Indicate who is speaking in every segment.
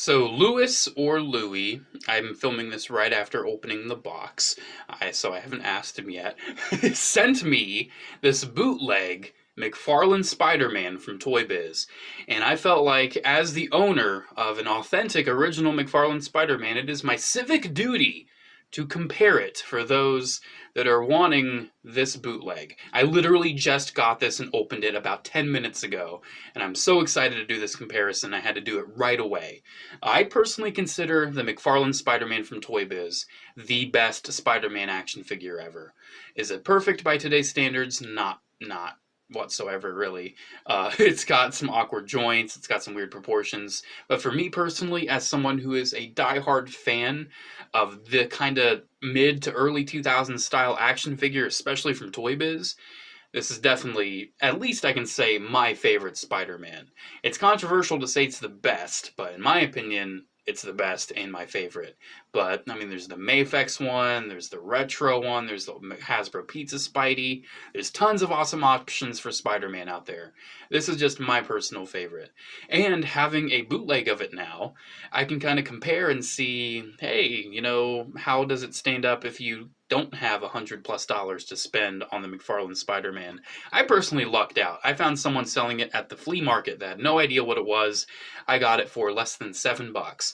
Speaker 1: So Lewis or Louie, I'm filming this right after opening the box, so I haven't asked him yet, sent me this bootleg McFarlane Spider-Man from Toy Biz. And I felt like, as the owner of an authentic original McFarlane Spider-Man, it is my civic duty to compare it for those that are wanting this bootleg. I literally just got this and opened it about 10 minutes ago, and I'm so excited to do this comparison I had to do it right away. I personally consider the McFarlane Spider-Man from Toy Biz the best Spider-Man action figure ever. Is it perfect by today's standards? Not whatsoever, really. It's got some awkward joints, it's got some weird proportions, but for me personally, as someone who is a diehard fan of the kind of mid to early 2000s style action figure, especially from Toy Biz, this is definitely, at least I can say, my favorite Spider-Man. It's controversial to say it's the best, but in my opinion, it's the best and my favorite. But, I mean, there's the Mafex one, there's the retro one, there's the Hasbro Pizza Spidey. There's tons of awesome options for Spider-Man out there. This is just my personal favorite. And having a bootleg of it now, I can kind of compare and see, hey, how does it stand up if you don't have $100+ to spend on the McFarlane Spider-Man. I personally lucked out. I found someone selling it at the flea market that had no idea what it was. I got it for less than $7.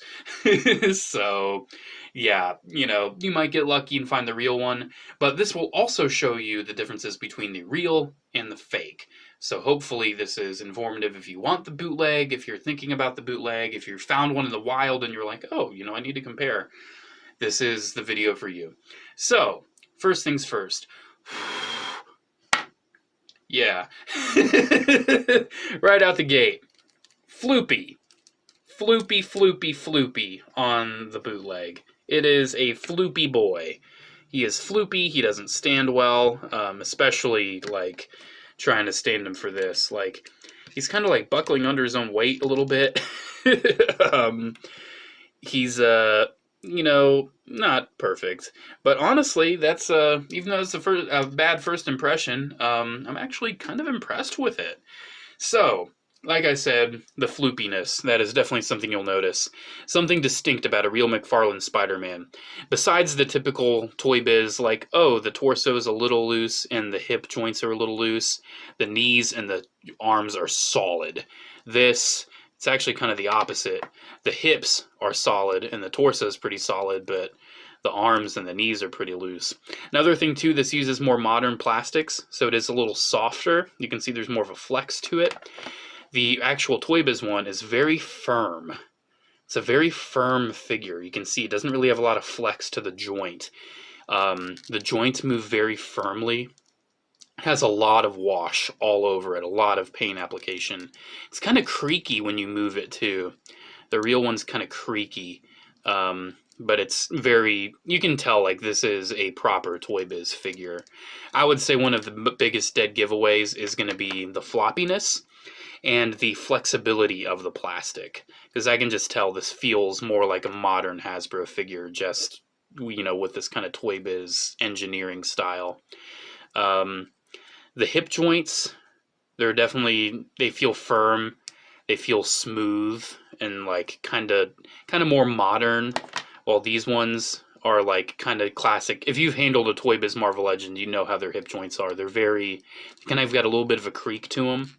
Speaker 1: So, yeah, you might get lucky and find the real one, but this will also show you the differences between the real and the fake. So hopefully this is informative if you want the bootleg, if you're thinking about the bootleg, if you found one in the wild and you're like, oh, I need to compare. This is the video for you. So, first things first. Yeah. Right out the gate. Floopy on the bootleg. It is a floopy boy. He is floopy, he doesn't stand well, especially, trying to stand him for this. He's kind of, buckling under his own weight a little bit. He's, not perfect. But honestly, that's, even though it's a bad first impression, I'm actually kind of impressed with it. So, like I said, the floopiness, that is definitely something you'll notice. Something distinct about a real McFarlane Spider-Man. Besides the typical Toy Biz, the torso is a little loose and the hip joints are a little loose, the knees and the arms are solid. It's actually kind of the opposite. The hips are solid and the torso is pretty solid, but the arms and the knees are pretty loose. Another thing too, this uses more modern plastics, so it is a little softer. You can see there's more of a flex to it. The actual Toy Biz one is very firm. It's a very firm figure. You can see it doesn't really have a lot of flex to the joint. The joints move very firmly. Has a lot of wash all over it, a lot of paint application. It's kind of creaky when you move it too. The real one's kind of creaky, but it's you can tell this is a proper Toy Biz figure. I would say one of the biggest dead giveaways is going to be the floppiness and the flexibility of the plastic, because I can just tell this feels more like a modern Hasbro figure, just with this kind of Toy Biz engineering style. The hip joints, they feel firm, they feel smooth, and kind of more modern, while these ones are kind of classic. If you've handled a Toy Biz Marvel Legend, you know how their hip joints are. They're kind of got a little bit of a creak to them.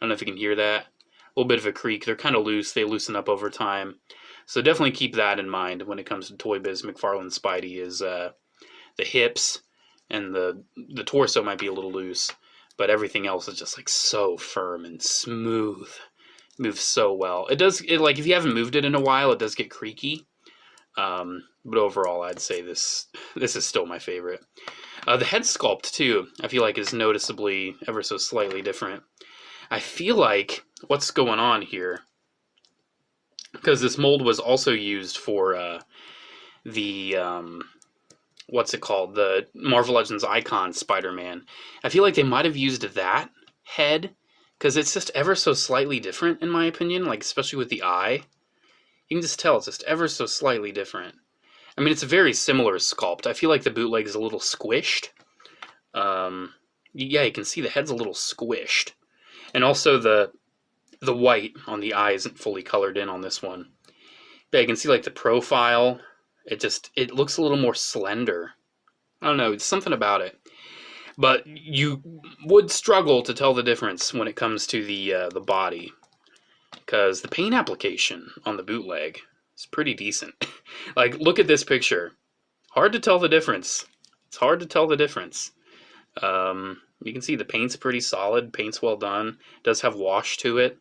Speaker 1: I don't know if you can hear that. A little bit of a creak. They're kind of loose. They loosen up over time. So definitely keep that in mind when it comes to Toy Biz McFarlane Spidey, is the hips and the torso might be a little loose, but everything else is just so firm and smooth. Moves so well. If you haven't moved it in a while, it does get creaky. But overall, I'd say this is still my favorite. The head sculpt too, I feel is noticeably ever so slightly different. I feel what's going on here, because this mold was also used for the what's it called? The Marvel Legends Icon Spider-Man. I feel they might have used that head, because it's just ever so slightly different, in my opinion, especially with the eye. You can just tell it's just ever so slightly different. I mean, it's a very similar sculpt. I feel the bootleg is a little squished. Yeah, you can see the head's a little squished. And also the white on the eye isn't fully colored in on this one. But you can see like the profile. It looks a little more slender. I don't know, it's something about it. But you would struggle to tell the difference when it comes to the body, because the paint application on the bootleg is pretty decent. Like, look at this picture. Hard to tell the difference. It's hard to tell the difference. You can see the paint's pretty solid. Paint's well done. It does have wash to it.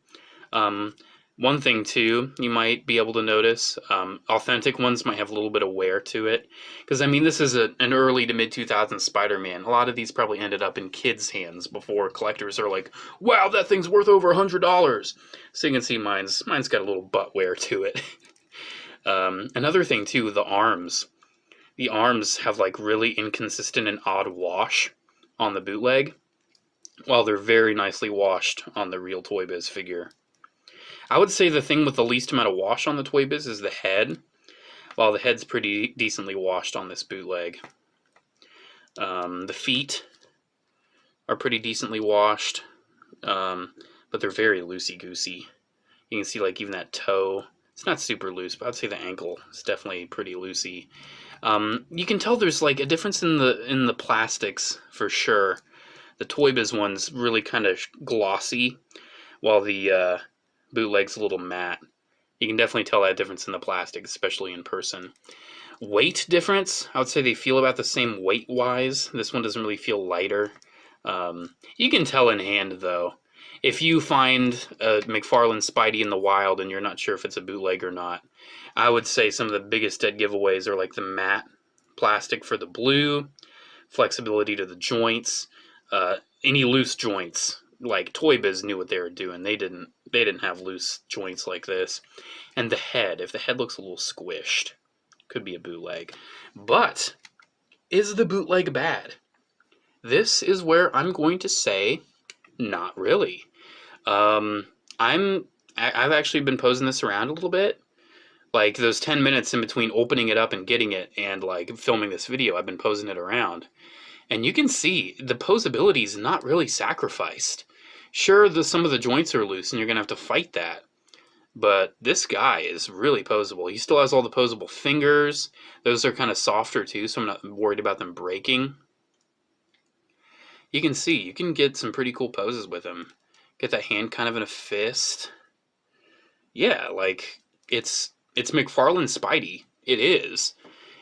Speaker 1: One thing, too, you might be able to notice, authentic ones might have a little bit of wear to it. Because, I mean, this is an early to mid-2000s Spider-Man. A lot of these probably ended up in kids' hands before collectors are like, wow, that thing's worth over $100. So you can see mine's got a little butt wear to it. Another thing, too, the arms. The arms have, like, really inconsistent and odd wash on the bootleg, while they're very nicely washed on the real Toy Biz figure. I would say the thing with the least amount of wash on the Toy Biz is the head, while the head's pretty decently washed on this bootleg. The feet are pretty decently washed, but they're very loosey-goosey. You can see, like, even that toe. It's not super loose, but I'd say the ankle is definitely pretty loosey. You can tell there's, like, a difference in the plastics for sure. The Toy Biz one's really kind of glossy, while the bootleg's a little matte. You can definitely tell that difference in the plastic, especially in person. Weight difference, I would say they feel about the same weight-wise. This one doesn't really feel lighter. You can tell in hand, though. If you find a McFarlane Spidey in the wild and you're not sure if it's a bootleg or not, I would say some of the biggest dead giveaways are like the matte plastic for the blue, flexibility to the joints, any loose joints. Like Toy Biz knew what they were doing. They didn't have loose joints like this. And the head, if the head looks a little squished, could be a bootleg. But is the bootleg bad? This is where I'm going to say not really. I've actually been posing this around a little bit. Like those 10 minutes in between opening it up and getting it and like filming this video, I've been posing it around. And you can see the posability is not really sacrificed. Sure, some of the joints are loose and you're going to have to fight that. But this guy is really posable. He still has all the posable fingers. Those are kind of softer too, so I'm not worried about them breaking. You can see, you can get some pretty cool poses with him. Get that hand kind of in a fist. Yeah, like, it's McFarlane Spidey. It is.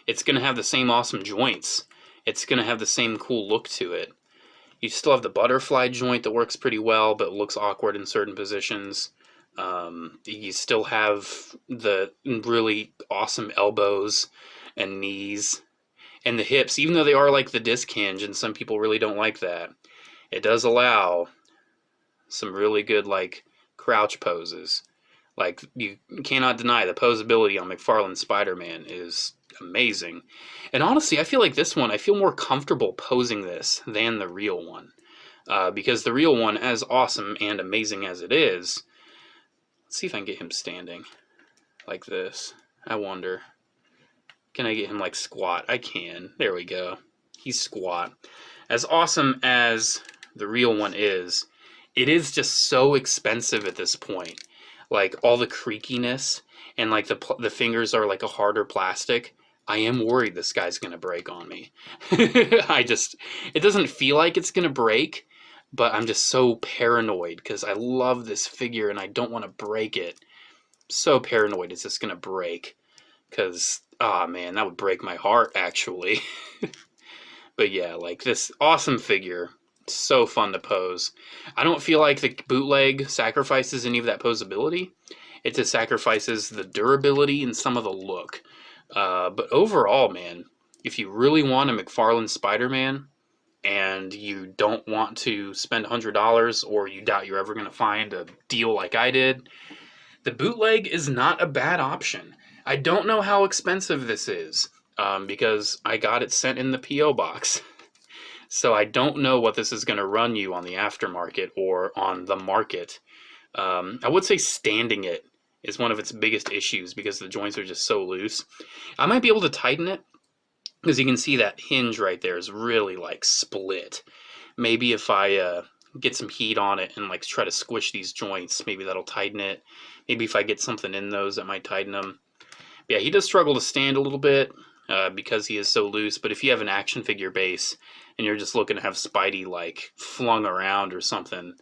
Speaker 1: It's going to have the same awesome joints. It's going to have the same cool look to it. You still have the butterfly joint that works pretty well, but looks awkward in certain positions. You still have the really awesome elbows and knees. And the hips, even though they are like the disc hinge, and some people really don't like that, it does allow some really good, like, crouch poses. Like, you cannot deny the posability on McFarlane Spider-Man is amazing. And honestly, I feel like this one, I feel more comfortable posing this than the real one. Because the real one, as awesome and amazing as it is, let's see if I can get him standing like this. I wonder. Can I get him, like, squat? I can. There we go. He's squat. As awesome as the real one is, it is just so expensive at this point. Like, all the creakiness, and, like, the fingers are, like, a harder plastic. I am worried this guy's going to break on me. It doesn't feel like it's going to break, but I'm just so paranoid, because I love this figure, and I don't want to break it. I'm so paranoid it's just going to break, because... oh man, that would break my heart, actually. But yeah, like this awesome figure. So fun to pose. I don't feel like the bootleg sacrifices any of that posability. It just sacrifices the durability and some of the look. But overall, man, if you really want a McFarlane Spider-Man and you don't want to spend $100 or you doubt you're ever going to find a deal like I did, the bootleg is not a bad option. I don't know how expensive this is, because I got it sent in the P.O. box. So I don't know what this is going to run you on the aftermarket or on the market. I would say standing it is one of its biggest issues because the joints are just so loose. I might be able to tighten it, because you can see that hinge right there is really, like, split. Maybe if I get some heat on it and, like, try to squish these joints, maybe that'll tighten it. Maybe if I get something in those, that might tighten them. Yeah, he does struggle to stand a little bit because he is so loose, but if you have an action figure base and you're just looking to have Spidey like flung around or something,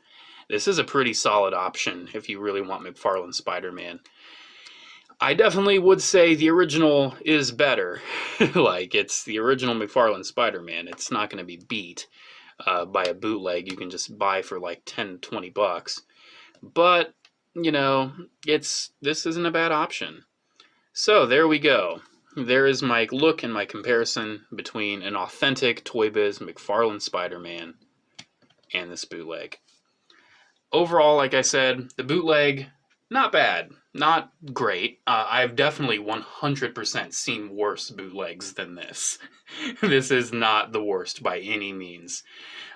Speaker 1: this is a pretty solid option if you really want McFarlane Spider-Man. I definitely would say the original is better. Like, it's the original McFarlane Spider-Man. It's not going to be beat by a bootleg you can just buy for like 10, 20 bucks. But, you know, this isn't a bad option. So, there we go. There is my look and my comparison between an authentic Toy Biz McFarlane Spider-Man and this bootleg. Overall, like I said, the bootleg, not bad, not great. I've definitely 100% seen worse bootlegs than this. This is not the worst by any means.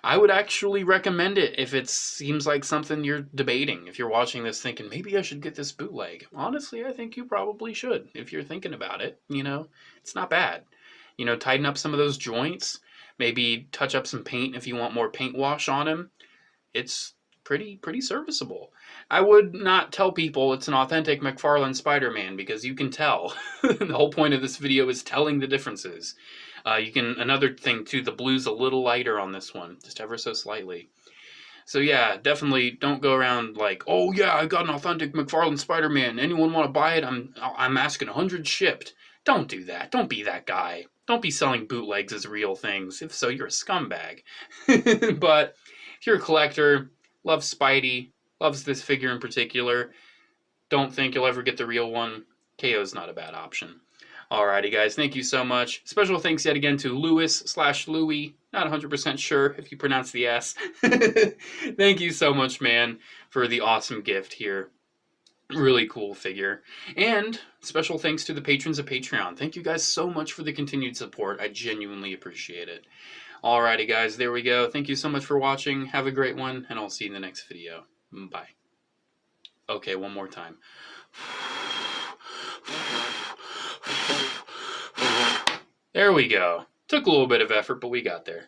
Speaker 1: I would actually recommend it if it seems like something you're debating. If you're watching this thinking, maybe I should get this bootleg. Honestly, I think you probably should if you're thinking about it. You know, it's not bad. You know, tighten up some of those joints. Maybe touch up some paint if you want more paint wash on him. It's pretty serviceable. I would not tell people it's an authentic McFarlane Spider-Man because you can tell. The whole point of this video is telling the differences. Another thing too, the blue's a little lighter on this one, just ever so slightly. So yeah, definitely don't go around like, oh yeah, I got an authentic McFarlane Spider-Man. Anyone want to buy it? I'm asking 100 shipped. Don't do that. Don't be that guy. Don't be selling bootlegs as real things. If so, you're a scumbag. But if you're a collector, loves Spidey, loves this figure in particular, don't think you'll ever get the real one, KO's not a bad option. Alrighty guys, thank you so much. Special thanks yet again to Lewis/Louie, not 100% sure if you pronounce the S. Thank you so much, man, for the awesome gift here. Really cool figure. And special thanks to the patrons of Patreon. Thank you guys so much for the continued support. I genuinely appreciate it. Alrighty guys, there we go. Thank you so much for watching. Have a great one, and I'll see you in the next video. Bye. Okay, one more time. There we go. Took a little bit of effort, but we got there.